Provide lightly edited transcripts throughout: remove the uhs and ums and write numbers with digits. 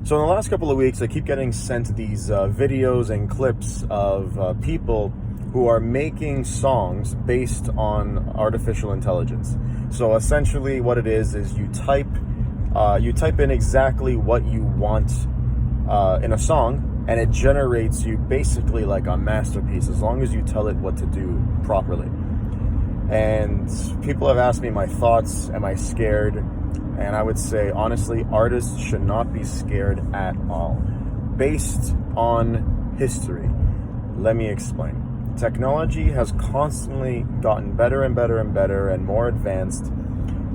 So in the last couple of weeks, I keep getting sent these videos and clips of people who are making songs based on artificial intelligence. So essentially what it is you type in exactly what you want in a song, and it generates you basically like a masterpiece as long as you tell it what to do properly. And people have asked me my thoughts, am I scared? And I would say, honestly, artists should not be scared at all. Based on history, let me explain. Technology has constantly gotten better and better and better and more advanced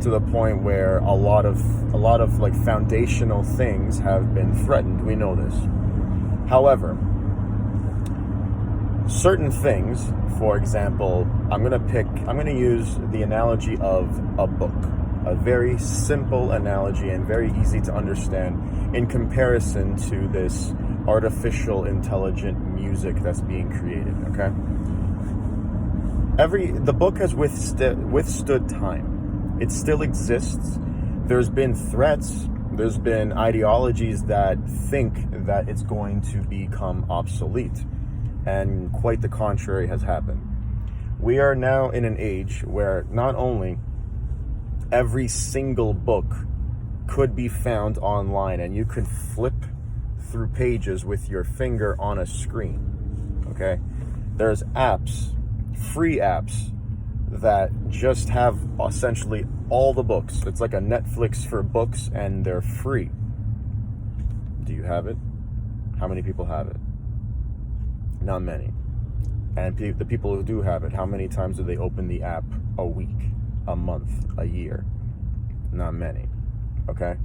to the point where a lot of like foundational things have been threatened. We know this. However, certain things, for example, I'm going to use the analogy of a book. A very simple analogy and very easy to understand in comparison to this artificial intelligent music that's being created, okay? The book has withstood time. It still exists. There's been threats. There's been ideologies that think that it's going to become obsolete. And quite the contrary has happened. We are now in an age where not only every single book could be found online and you could flip through pages with your finger on a screen, okay? There's apps, free apps, that just have essentially all the books. It's like a Netflix for books, and they're free. Do you have it? How many people have it? Not many. And the people who do have it, how many times do they open the app a week, a month, a year? Not many. Okay?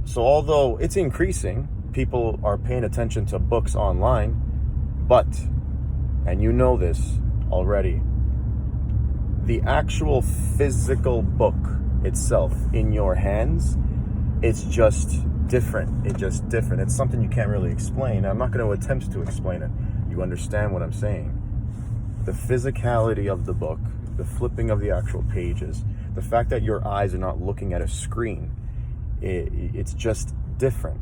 So although it's increasing, people are paying attention to books online, but, and you know this already, the actual physical book itself in your hands, it's just different. It's just different. It's something you can't really explain. I'm not going to attempt to explain it. You understand what I'm saying? The physicality of the book, the flipping of the actual pages, the fact that your eyes are not looking at a screen, it's just different.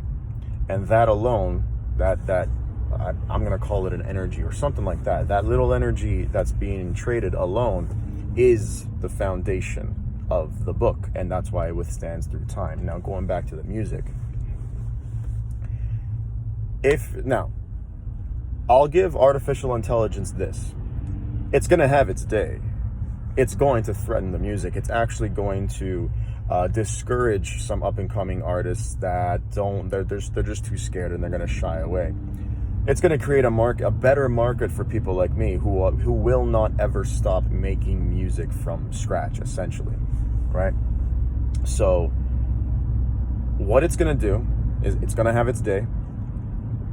And that alone, I'm going to call it an energy or something like that. That little energy that's being traded alone is the foundation of the book, and that's why it withstands through time. Now, going back to the music, I'll give artificial intelligence this. It's going to have its day. It's going to threaten the music. It's actually going to discourage some up-and-coming artists that they're just too scared and they're going to shy away. It's going to create a better market for people like me who will not ever stop making music from scratch, essentially, right? So what it's going to do is it's going to have its day.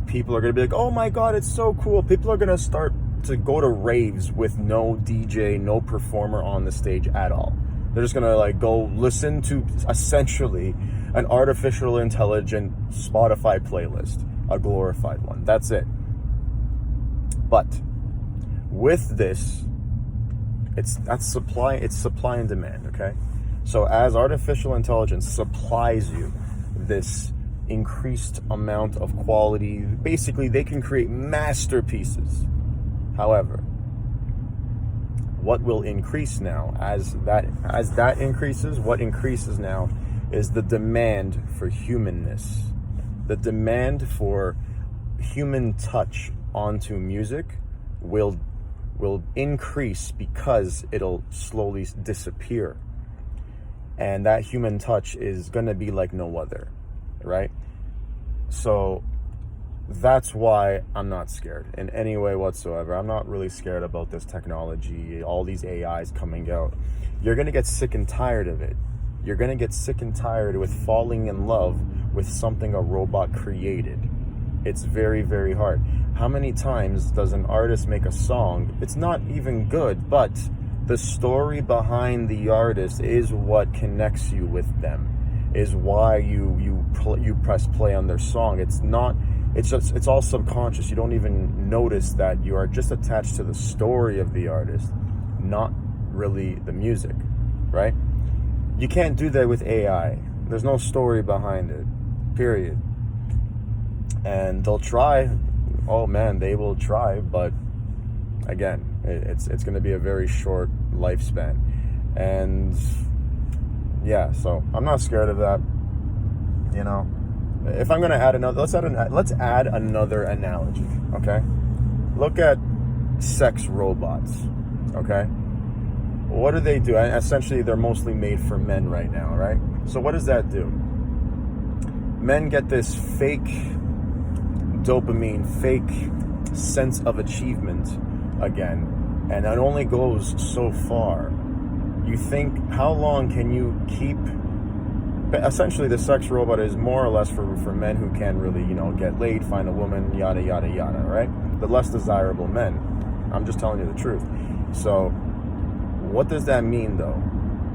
People are going to be like, oh my God, it's so cool. People are going to start to go to raves with no DJ, no performer on the stage at all. They're just going to like go listen to essentially an artificial intelligent Spotify playlist. A glorified one. That's it. But with this, it's supply and demand, okay? So as artificial intelligence supplies you this increased amount of quality, basically they can create masterpieces. However, what will increase now as that increases, what increases now is the demand for humanness. The demand for human touch onto music will increase because it'll slowly disappear. And that human touch is going to be like no other, right? So that's why I'm not scared in any way whatsoever. I'm not really scared about this technology, all these AIs coming out. You're going to get sick and tired of it. You're going to get sick and tired with falling in love with something a robot created. It's very, very hard. How many times does an artist make a song? It's not even good, but the story behind the artist is what connects you with them, is why you press play on their song. It's all subconscious. You don't even notice that you are just attached to the story of the artist, not really the music, right? You can't do that with AI. There's no story behind it, period. and they'll try. Oh man, they will try, but again, it's going to be a very short lifespan. And yeah, so I'm not scared of that. You know, if I'm going to add another, let's add another analogy. Okay, look at sex robots. Okay, what do they do? Essentially, they're mostly made for men right now, right? So what does that do? Men get this fake dopamine, fake sense of achievement again, and it only goes so far. You think, how long can you keep? Essentially, the sex robot is more or less for men who can really, get laid, find a woman, yada yada yada, right? The less desirable men. I'm just telling you the truth. So what does that mean, though?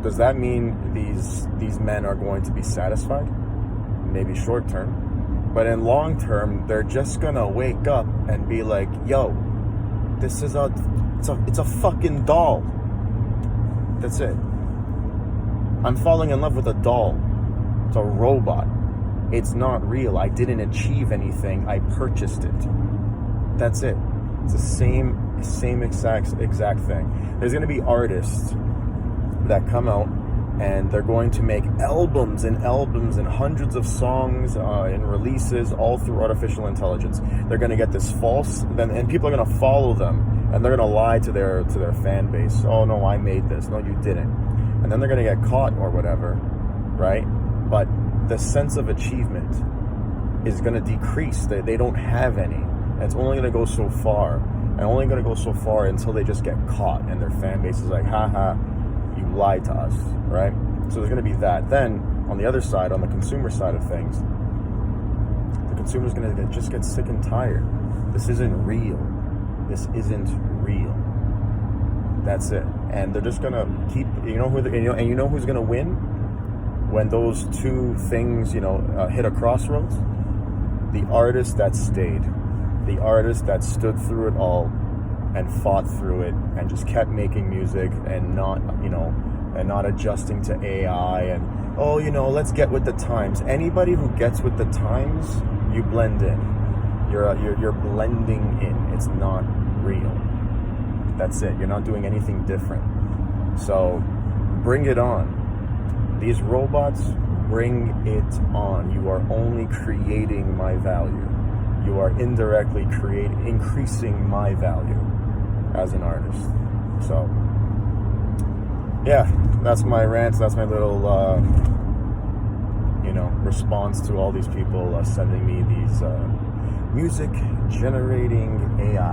Does that mean these men are going to be satisfied? Maybe short term, but in long term, they're just gonna wake up and be like, "Yo, this is it's a fucking doll." That's it. I'm falling in love with a doll. It's a robot. It's not real. I didn't achieve anything. I purchased it. That's it. It's the same exact thing. There's going to be artists that come out and they're going to make albums and hundreds of songs and releases all through artificial intelligence. They're going to get this false, and people are going to follow them, and they're going to lie to their fan base. Oh no, I made this. No, you didn't. And then they're going to get caught or whatever, right? But the sense of achievement is going to decrease. They don't have any. And it's only going to go so far. And only going to go so far until they just get caught and their fan base is like, haha, you lied to us, right? So there's going to be that. Then, on the other side, on the consumer side of things, the consumer's going to just get sick and tired. This isn't real. This isn't real. That's it. And they're just going to keep, and you know who's going to win when those two things, hit a crossroads? The artist that stayed. The artist that stood through it all and fought through it and just kept making music and not adjusting to AI and, let's get with the times. Anybody who gets with the times, you blend in. You're blending in. It's not real. That's it. You're not doing anything different. So bring it on. These robots, bring it on. You are only creating my value. You are indirectly increasing my value as an artist. So, yeah, that's my rant. That's my little, response to all these people sending me these music generating AI